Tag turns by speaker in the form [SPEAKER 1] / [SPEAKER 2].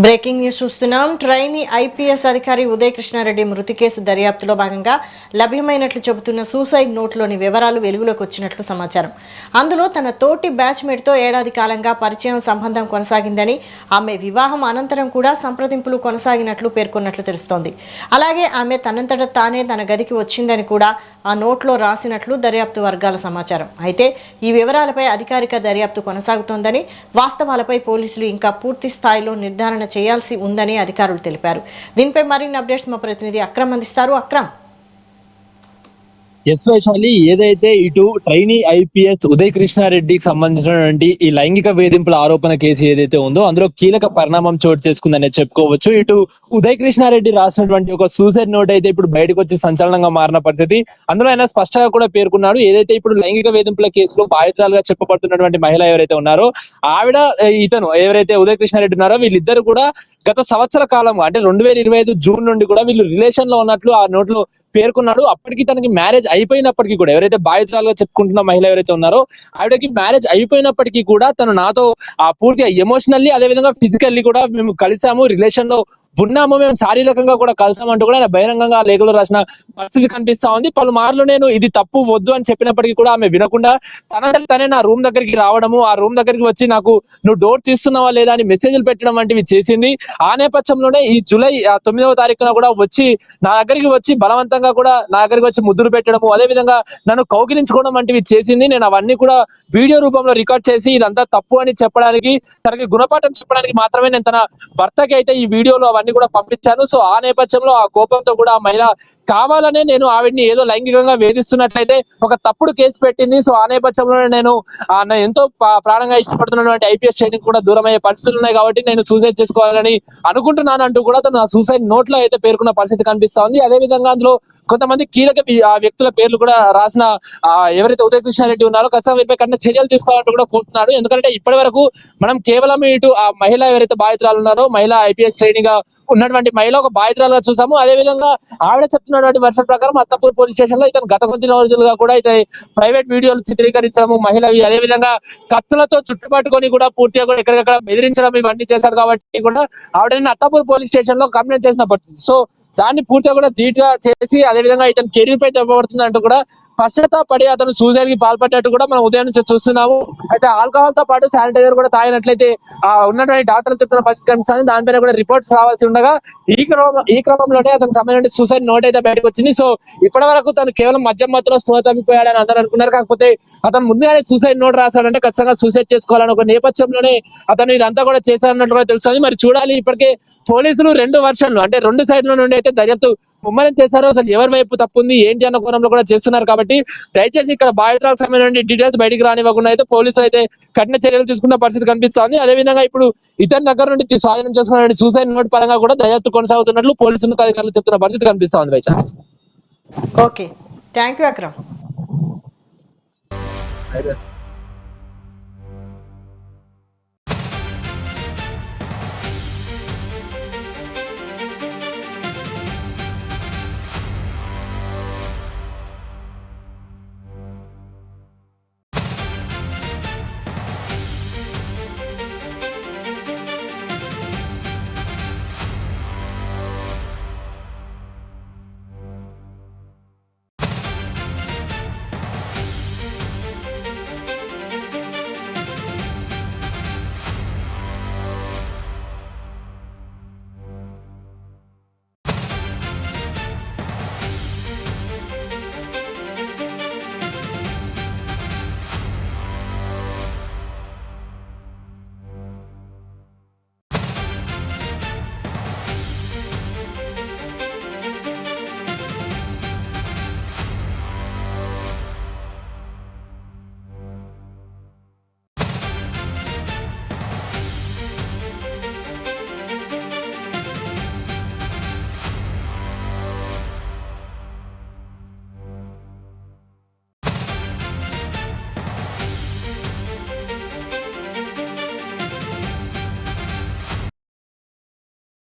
[SPEAKER 1] Breaking news చూస్తున్నాం. Trainee IPS అధికారి ఉదయ్ కృష్ణారెడ్డి మృతి కేసు దర్యాప్తులో భాగంగా లభ్యమైనట్లు చెబుతున్న సూసైడ్ నోట్లోని వివరాలు వెలుగులోకి వచ్చినట్లు సమాచారం. అందులో తన తోటి బ్యాచ్మేట్తో ఏడాది కాలంగా పరిచయం సంబంధం కొనసాగిందని, ఆమె వివాహం అనంతరం కూడా సంప్రదింపులు కొనసాగినట్లు పేర్కొన్నట్లు తెలుస్తోంది. అలాగే ఆమె తనంతట తానే తన గదికి వచ్చిందని కూడా ఆ నోట్లో రాసినట్లు దర్యాప్తు వర్గాల సమాచారం. అయితే ఈ వివరాలపై అధికారిక దర్యాప్తు కొనసాగుతోందని, వాస్తవాలపై పోలీసులు ఇంకా పూర్తి స్థాయిలో నిర్ధారణ చేయాల్సి ఉందని అధికారులు తెలిపారు. దీనిపై మరిన్ని అప్డేట్స్ మా ప్రతినిధి అక్రమ్ అందిస్తారు. అక్రమ్.
[SPEAKER 2] ఎస్ వైశాలి, ఏదైతే ఇటు ట్రైనీ ఐపీఎస్ ఉదయ్ కృష్ణారెడ్డికి సంబంధించినటువంటి ఈ లైంగిక వేధింపుల ఆరోపణ కేసు ఏదైతే ఉందో అందులో కీలక పరిణామం చోటు చేసుకుందనే చెప్పుకోవచ్చు. ఇటు ఉదయ్ కృష్ణారెడ్డి రాసినటువంటి ఒక సూసైడ్ నోట్ అయితే ఇప్పుడు బయటకు వచ్చి సంచలనంగా మారిన పరిస్థితి. అందులో ఆయన స్పష్టంగా కూడా పేర్కొన్నాడు, ఏదైతే ఇప్పుడు లైంగిక వేధింపుల కేసులో బాధితురాలుగా చెప్పబడుతున్నటువంటి మహిళ ఎవరైతే ఉన్నారో ఆవిడ, ఇతను ఎవరైతే ఉదయ్ కృష్ణారెడ్డి ఉన్నారో వీళ్ళిద్దరు కూడా గత సంవత్సర కాలంగా అంటే 2025 జూన్ నుండి కూడా వీళ్ళు రిలేషన్ లో ఉన్నట్లు ఆ నోట్లో పేర్కొన్నాడు. అప్పటికి తనకి మ్యారేజ్ అయిపోయినప్పటికీ కూడా, ఎవరైతే బాధితురాలుగా చెప్పుకుంటున్న మహిళ ఎవరైతే ఉన్నారో ఆవిడకి మ్యారేజ్ అయిపోయినప్పటికీ కూడా తను నాతో పూర్తిగా ఎమోషనల్లీ అదేవిధంగా ఫిజికల్లీ కూడా మేము కలిసాము, రిలేషన్ లో ఉన్నాము, మేము శారీరకంగా కూడా కలిసామంటూ కూడా ఆయన బహిరంగంగా లేఖలో రాసిన పరిస్థితి కనిపిస్తా ఉంది. పలుమార్లు నేను ఇది తప్పు వద్దు అని చెప్పినప్పటికీ కూడా ఆమె వినకుండా తనే నా రూమ్ దగ్గరికి రావడము, ఆ రూమ్ దగ్గరికి వచ్చి నాకు నువ్వు డోర్ తీస్తున్నావా లేదా అని మెసేజ్లు పెట్టడం వంటివి చేసింది. ఆ నేపథ్యంలోనే ఈ జూలై 9వ తారీఖున కూడా వచ్చి నా దగ్గరికి వచ్చి బలవంతంగా కూడా నా దగ్గరికి వచ్చి ముద్దులు పెట్టడము, అదే విధంగా నన్ను కౌగిలించుకోవడం వంటివి చేసింది. నేను అవన్నీ కూడా వీడియో రూపంలో రికార్డ్ చేసి ఇదంతా తప్పు అని చెప్పడానికి, తనకి గుణపాఠం చెప్పడానికి మాత్రమే నేను తన భర్తకి అయితే ఈ వీడియోలో అవన్నీ కూడా పంపించాను. సో ఆ నేపథ్యంలో ఆ కోపంతో కూడా ఆ మహిళ కావాలనే నేను ఆవిడ్ని ఏదో లైంగికంగా వేధిస్తున్నట్లయితే ఒక తప్పుడు కేసు పెట్టింది. సో ఆ నేపథ్యంలోనే నేను ఎంతో ప్రాణంగా ఇష్టపడుతున్నటువంటి ఐపీఎస్ ట్రైనింగ్ కూడా దూరం అయ్యే పరిస్థితులు ఉన్నాయి కాబట్టి నేను సూసైడ్ చేసుకోవాలని అనుకుంటున్నాను అంటూ కూడా తను ఆ సూసైడ్ నోట్ లో అయితే పేర్కొన్న పరిస్థితి కనిపిస్తా ఉంది. అదే విధంగా అందులో కొంతమంది కీలక వ్యక్తుల పేర్లు కూడా రాసిన ఎవరైతే ఉదయ్ కృష్ణారెడ్డి ఉన్నారో ఖచ్చితంగా వీరిపై కన్నా చర్యలు తీసుకోవాలంటూ కూడా కోరుతున్నాడు. ఎందుకంటే ఇప్పటి వరకు మనం కేవలం ఇటు ఆ మహిళ ఎవరైతే బాధితురాలు ఉన్నారో, మహిళ ఐపీఎస్ ట్రైనింగ్ గా ఉన్నటువంటి మహిళ ఒక బాధితురాలుగా చూసాము. అదే విధంగా ఆవిడ చెప్తున్నటువంటి వర్షం ప్రకారం అత్తాపూర్ పోలీస్ స్టేషన్ లో ఇతను గత కొద్ది రోజులుగా కూడా అయితే ప్రైవేట్ వీడియోలు చిత్రీకరించడము, మహిళవి అదే విధంగా కత్తులతో చుట్టుపట్టుకొని కూడా పూర్తిగా కూడా ఎక్కడికక్కడ బెదిరించడం ఇవన్నీ చేశారు. కాబట్టి కూడా ఆవిడని అత్తాపూర్ పోలీస్ స్టేషన్ లో కంప్లైంట్ చేసిన పరిస్థితి. సో దాన్ని పూర్తిగా కూడా ధీటుగా చేసి అదే విధంగా ఇతను కెరీర్ పై చెప్పబడుతుంది అంటూ కూడా పశ్చాత్తాపడి అతను సూసైడ్ కి పాల్పడ్డట్టు కూడా మనం ఉదయం నుంచి చూస్తున్నాము. అయితే ఆల్కహాల్ తో పాటు శానిటైజర్ కూడా తాగినట్లయితే ఉన్నటువంటి డాక్టర్లు చెప్తున్న పరిస్థితి కనిపిస్తుంది. దానిపైన కూడా రిపోర్ట్స్ రావాల్సి ఉండగా ఈ క్రమంలోనే అతనికి సంబంధించిన సూసైడ్ నోట్ అయితే బయటకు వచ్చింది. సో ఇప్పటి వరకు తను కేవలం మద్యం మత్తులో స్పృహ తప్పిపోయాడని అందరూ అనుకున్నారు. కాకపోతే అతను ముందుగానే సూసైడ్ నోట్ రాశాడంటే ఖచ్చితంగా సూసైడ్ చేసుకోవాలని ఒక నేపథ్యంలోనే అతను ఇదంతా కూడా చేశారన్నట్టు కూడా తెలుస్తుంది. మరి చూడాలి, ఇప్పటికే పోలీసులు 2 వర్షన్లు అంటే 2 సైడ్ల నుండి అయితే దర్యాప్తు ముమ్మరం చేశారు. అసలు ఎవరి వైపు తప్పుంది ఏంటి అన్న కోణంలో కూడా చేస్తున్నారు. కాబట్టి దయచేసి ఇక్కడ బాధితులకు సంబంధించిన డీటెయిల్స్ బయటికి రానివ్వకుండా అయితే పోలీసులు అయితే కఠిన చర్యలు తీసుకున్న పరిస్థితి కనిపిస్తోంది. అదేవిధంగా ఇప్పుడు ఇతని దగ్గర నుండి స్వాధీనం చేసుకున్న సూసైడ్ నోట్ పరంగా కూడా దర్యాప్తు కొనసాగుతున్నట్లు పోలీసులు అధికారులు చెప్తున్న పరిస్థితి కనిపిస్తోంది. వైశా.
[SPEAKER 1] Okay, thank you Akram.